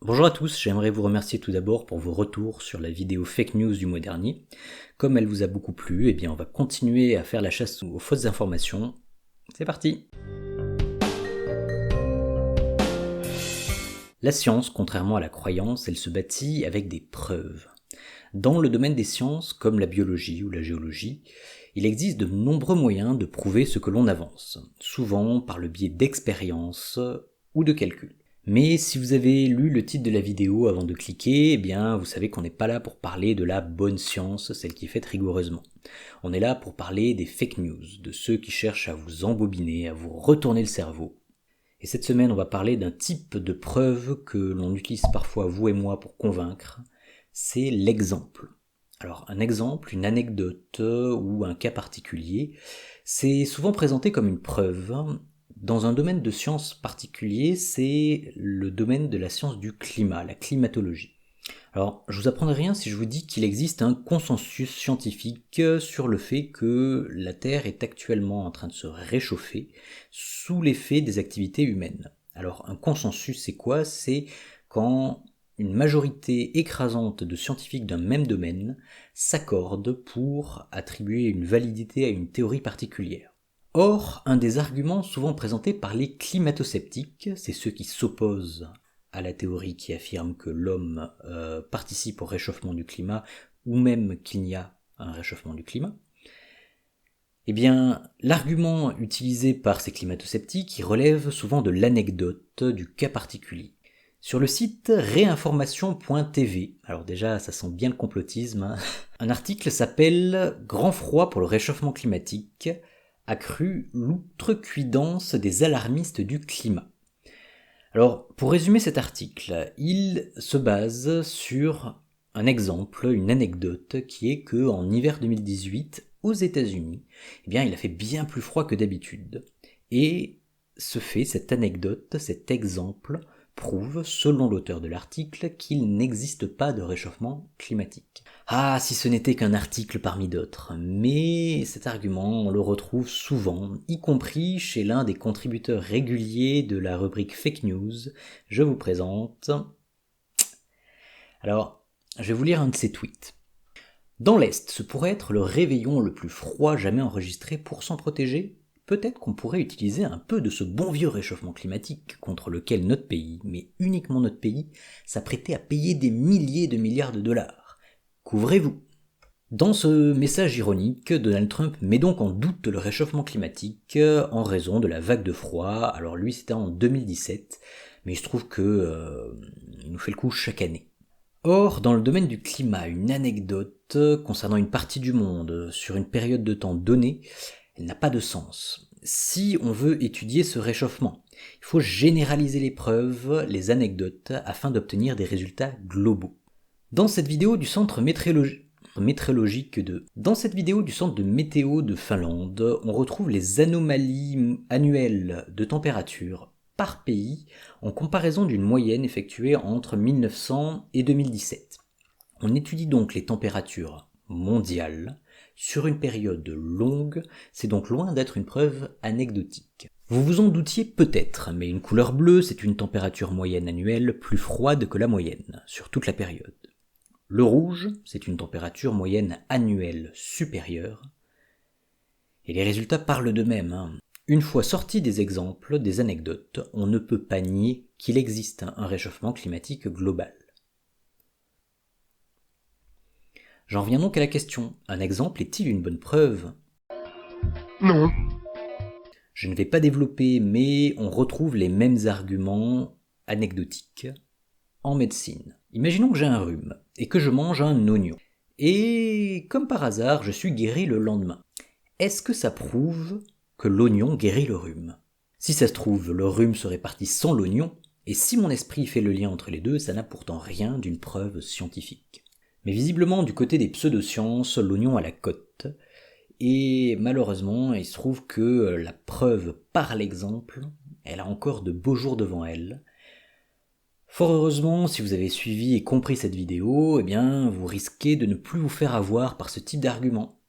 Bonjour à tous, j'aimerais vous remercier tout d'abord pour vos retours sur la vidéo fake news du mois dernier. Comme elle vous a beaucoup plu, on va continuer à faire la chasse aux fausses informations. C'est parti! La science, contrairement à la croyance, elle se bâtit avec des preuves. Dans le domaine des sciences, comme la biologie ou la géologie, il existe de nombreux moyens de prouver ce que l'on avance, souvent par le biais d'expériences ou de calculs. Mais si vous avez lu le titre de la vidéo avant de cliquer, vous savez qu'on n'est pas là pour parler de la bonne science, celle qui est faite rigoureusement. On est là pour parler des fake news, de ceux qui cherchent à vous embobiner, à vous retourner le cerveau. Et cette semaine, on va parler d'un type de preuve que l'on utilise parfois, vous et moi, pour convaincre, c'est l'exemple. Alors un exemple, une anecdote ou un cas particulier, c'est souvent présenté comme une preuve. Dans un domaine de science particulier, c'est le domaine de la science du climat, la climatologie. Alors, je vous apprendrai rien si je vous dis qu'il existe un consensus scientifique sur le fait que la Terre est actuellement en train de se réchauffer sous l'effet des activités humaines. Alors, un consensus, c'est quoi? C'est quand une majorité écrasante de scientifiques d'un même domaine s'accordent pour attribuer une validité à une théorie particulière. Or, un des arguments souvent présentés par les climato-sceptiques, c'est ceux qui s'opposent à la théorie qui affirme que l'homme participe au réchauffement du climat, ou même qu'il n'y a un réchauffement du climat, l'argument utilisé par ces climato-sceptiques, il relève souvent de l'anecdote, du cas particulier. Sur le site réinformation.tv, alors déjà ça sent bien le complotisme, un article s'appelle « Grand froid pour le réchauffement climatique », accru l'outrecuidance des alarmistes du climat. Alors, pour résumer cet article, il se base sur un exemple, une anecdote, qui est que en hiver 2018, aux États-Unis, il a fait bien plus froid que d'habitude. Et cette anecdote, cet exemple, prouve, selon l'auteur de l'article, qu'il n'existe pas de réchauffement climatique. Ah, si ce n'était qu'un article parmi d'autres, mais cet argument, on le retrouve souvent, y compris chez l'un des contributeurs réguliers de la rubrique Fake News. Je vous présente... Alors, je vais vous lire un de ses tweets. Dans l'Est, ce pourrait être le réveillon le plus froid jamais enregistré. Pour s'en protéger, peut-être qu'on pourrait utiliser un peu de ce bon vieux réchauffement climatique contre lequel notre pays, mais uniquement notre pays, s'apprêtait à payer des milliers de milliards de dollars. Couvrez-vous. Dans ce message ironique, Donald Trump met donc en doute le réchauffement climatique en raison de la vague de froid. Alors lui c'était en 2017, mais il se trouve que il nous fait le coup chaque année. Or, dans le domaine du climat, une anecdote concernant une partie du monde sur une période de temps donnée, elle n'a pas de sens. Si on veut étudier ce réchauffement, il faut généraliser les preuves, les anecdotes, afin d'obtenir des résultats globaux. Dans cette vidéo du centre météorologique de météo de Finlande, on retrouve les anomalies annuelles de température par pays en comparaison d'une moyenne effectuée entre 1900 et 2017. On étudie donc les températures mondiales sur une période longue, c'est donc loin d'être une preuve anecdotique. Vous vous en doutiez peut-être, mais une couleur bleue, c'est une température moyenne annuelle plus froide que la moyenne, sur toute la période. Le rouge, c'est une température moyenne annuelle supérieure. Et les résultats parlent d'eux-mêmes. Une fois sortis des exemples, des anecdotes, on ne peut pas nier qu'il existe un réchauffement climatique global. J'en reviens donc à la question, un exemple est-il une bonne preuve ? Non. Je ne vais pas développer, mais on retrouve les mêmes arguments anecdotiques en médecine. Imaginons que j'ai un rhume et que je mange un oignon. Et comme par hasard, je suis guéri le lendemain. Est-ce que ça prouve que l'oignon guérit le rhume ? Si ça se trouve, le rhume serait parti sans l'oignon, et si mon esprit fait le lien entre les deux, ça n'a pourtant rien d'une preuve scientifique. Mais visiblement, du côté des pseudosciences, l'oignon a la cote, et malheureusement, il se trouve que la preuve par l'exemple, elle a encore de beaux jours devant elle. Fort heureusement, si vous avez suivi et compris cette vidéo, vous risquez de ne plus vous faire avoir par ce type d'argument.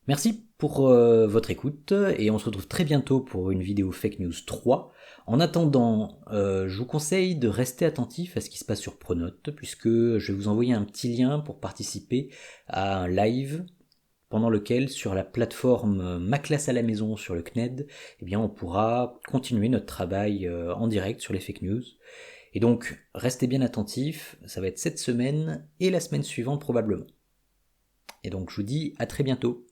Merci pour votre écoute et on se retrouve très bientôt pour une vidéo Fake News 3. En attendant, je vous conseille de rester attentif à ce qui se passe sur Pronote puisque je vais vous envoyer un petit lien pour participer à un live pendant lequel sur la plateforme Ma classe à la maison sur le CNED, eh bien on pourra continuer notre travail en direct sur les fake news. Et donc restez bien attentifs, ça va être cette semaine et la semaine suivante probablement. Et donc je vous dis à très bientôt.